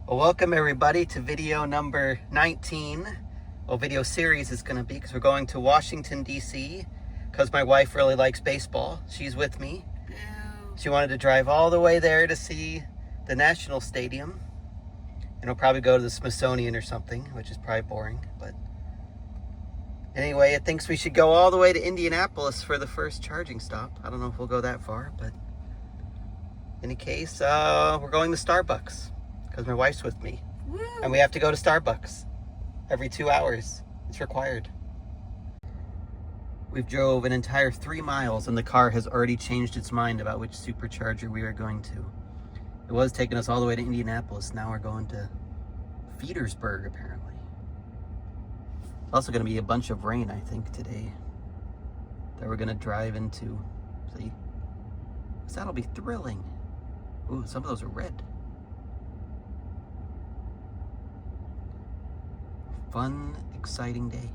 Well, welcome everybody to video number 19. Well, video series is going to be because we're going to Washington D.C. because my wife really likes baseball. She's with me. Boo. She wanted to drive all the way there to see the National Stadium. And we'll probably go to the Smithsonian or something, which is probably boring. But anyway, it thinks we should go all the way to Indianapolis for the first charging stop. I don't know if we'll go that far, but in any case, we're going to Starbucks because my wife's with me. Woo. And we have to go to Starbucks every 2 hours. It's required. We've drove an entire 3 miles and the car has already changed its mind about which supercharger we are going to. It was taking us all the way to Indianapolis. Now we're going to Petersburg, apparently. It's also going to be a bunch of rain, I think, today that we're going to drive into. See? So that'll be thrilling. Ooh, some of those are red. Fun, exciting day.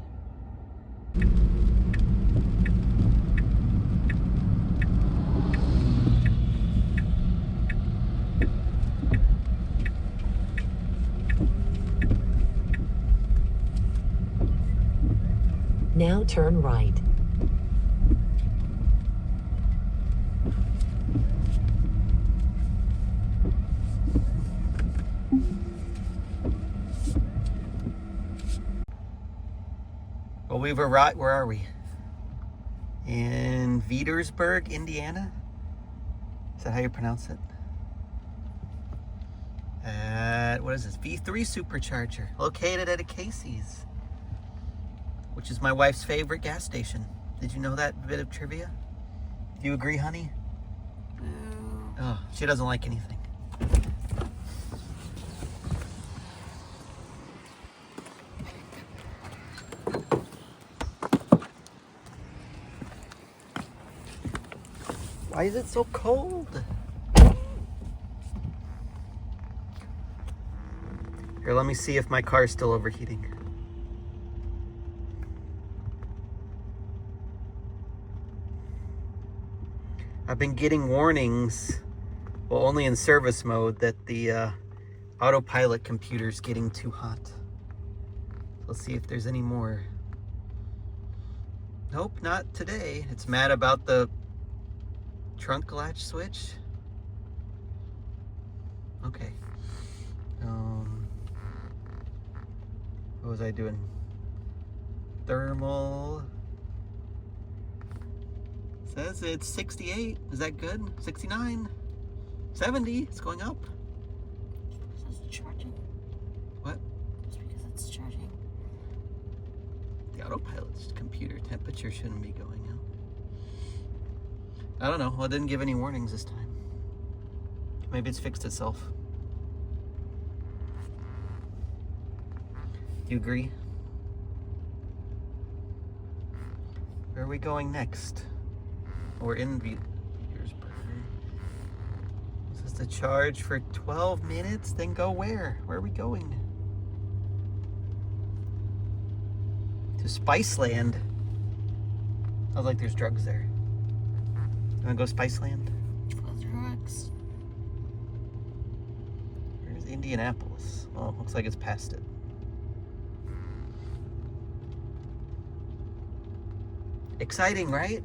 Now turn right. Well, we've arrived. Where are we? In Petersburg, Indiana? Is that how you pronounce it? At, what is this? V3 supercharger, located at a Casey's, which is my wife's favorite gas station. Did you know that bit of trivia? Do you agree, honey? Boo. Oh, she doesn't like anything. Why is it so cold? Here, let me see if my car is still overheating. I've been getting warnings, well, only in service mode, that the autopilot computer's getting too hot. Let's see if there's any more. Nope, not today. It's mad about the trunk latch switch. Okay. What was I doing? Thermal. Says it's 68. Is that good? 69? 70. It's going up. It's charging. What? It's because it's charging. The autopilot's computer temperature shouldn't be going up. I don't know. Well, it didn't give any warnings this time. Maybe it's fixed itself. You agree? Where are we going next? We're in Petersburg. This is the charge for 12 minutes. Then go where? Where are we going? To Spiceland. Sounds like there's drugs there. You wanna go Spiceland? For drugs. Where's Indianapolis? Well, looks like it's past it. Exciting, right?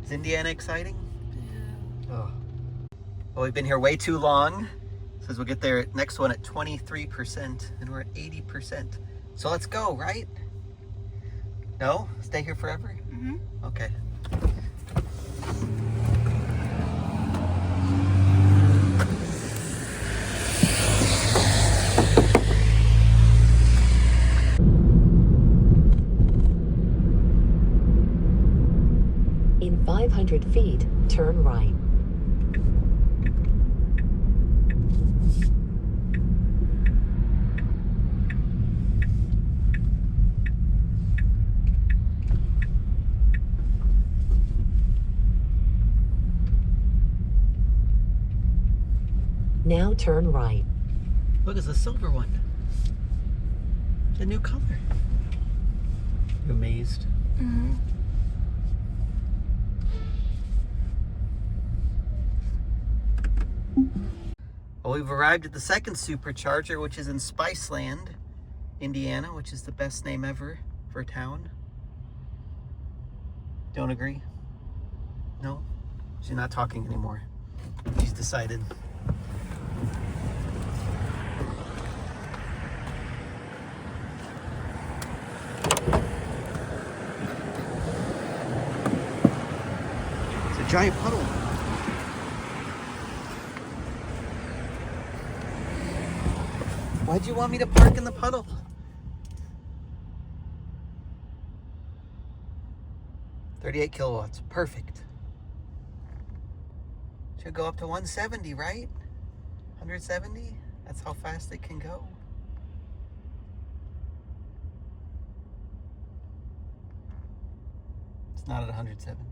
Is Indiana exciting? Boo. Oh. Well, we've been here way too long. It says we'll get there next one at 23%, and we're at 80%. So let's go, right? No? Stay here forever? Mm-hmm. Okay. In 500 feet, turn right. Now turn right. Look, it's the silver one. It's a new color. You amazed? Mm-hmm. Well, we've arrived at the second supercharger, which is in Spiceland, Indiana, which is the best name ever for a town. Don't agree? No? She's not talking anymore. She's decided. It's a giant puddle. Why'd you want me to park in the puddle? "38 kilowatts, perfect." Should go up to 170, right? 170? That's how fast it can go. It's not at 170.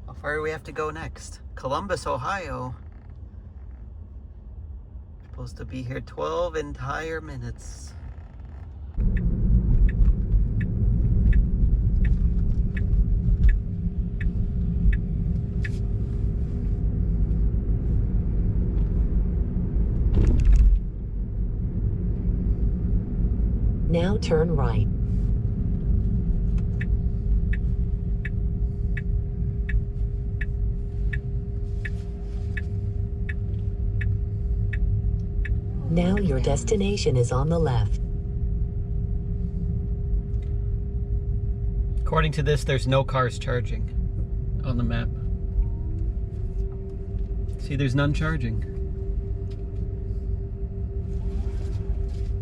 How far do we have to go next? Columbus, Ohio. Supposed to be here 12 entire minutes. Now turn right. Now your destination is on the left. According to this, there's no cars charging on the map. See, there's none charging.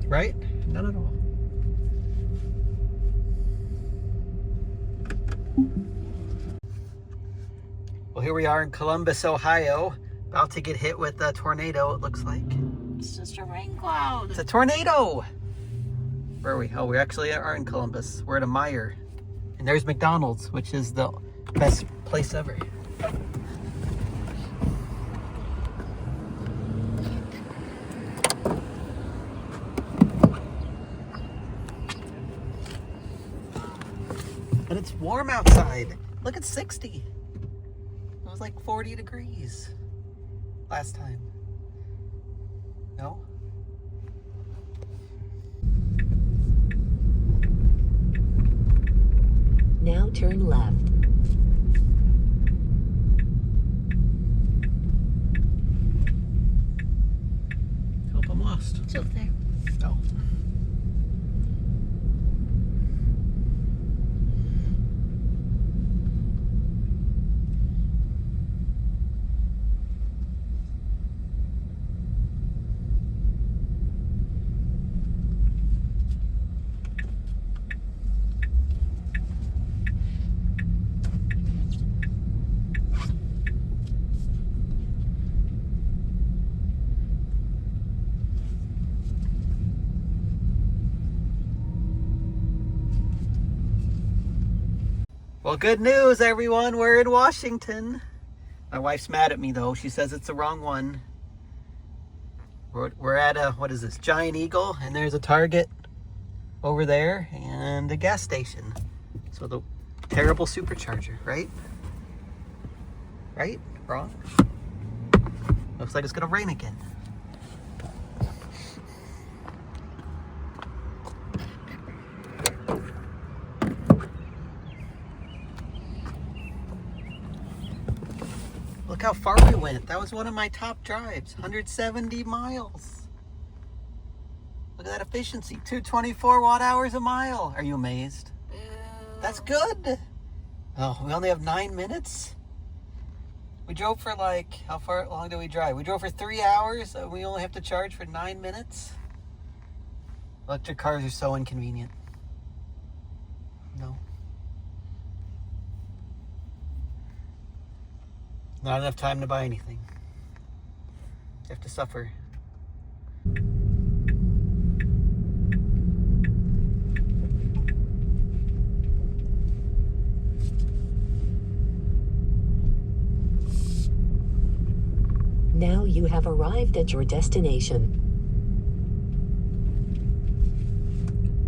Right? None at all. Well, here we are in Columbus, Ohio, about to get hit with a tornado, it looks like. It's just a rain cloud. It's a tornado! Where are we? Oh, we actually are in Columbus. We're at a Meijer. And there's McDonald's, which is the best place ever. And it's warm outside. Look, it's 60. It was like 40 degrees last time. No? Now turn left. Help, I'm lost. It's up there. Oh. Well, good news, everyone. We're in Washington. My wife's mad at me, though. She says it's the wrong one. We're at a, what is this, Giant Eagle, and there's a Target over there and a gas station. So the terrible supercharger, right? Right? Wrong? Looks like it's gonna rain again. Look how far we went. That was one of my top drives. 170 miles. Look at that efficiency. 224 watt hours a mile. Are you amazed? That's good. Oh, we only have 9 minutes? We drove for like, how far long did we drive? We drove for 3 hours and we only have to charge for 9 minutes? Electric cars are so inconvenient. No. Not enough time to buy anything. You have to suffer. Now you have arrived at your destination.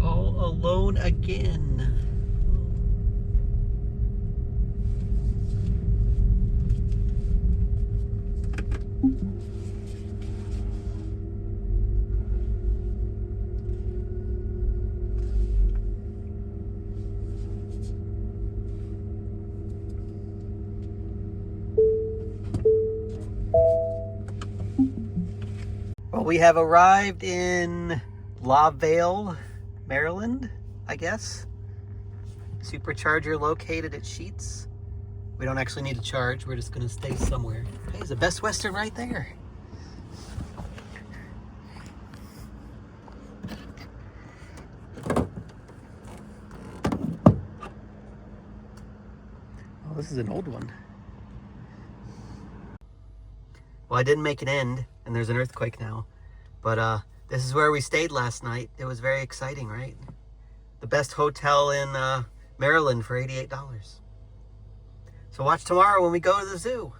All alone again. Well, we have arrived in La Vale, Maryland, I guess. Supercharger located at Sheetz. We don't actually need to charge. We're just gonna stay somewhere. Hey, there's a Best Western right there. Oh, this is an old one. Well, I didn't make it end, and there's an earthquake now. But this is where we stayed last night. It was very exciting, right? The best hotel in Maryland for $88. So watch tomorrow when we go to the zoo.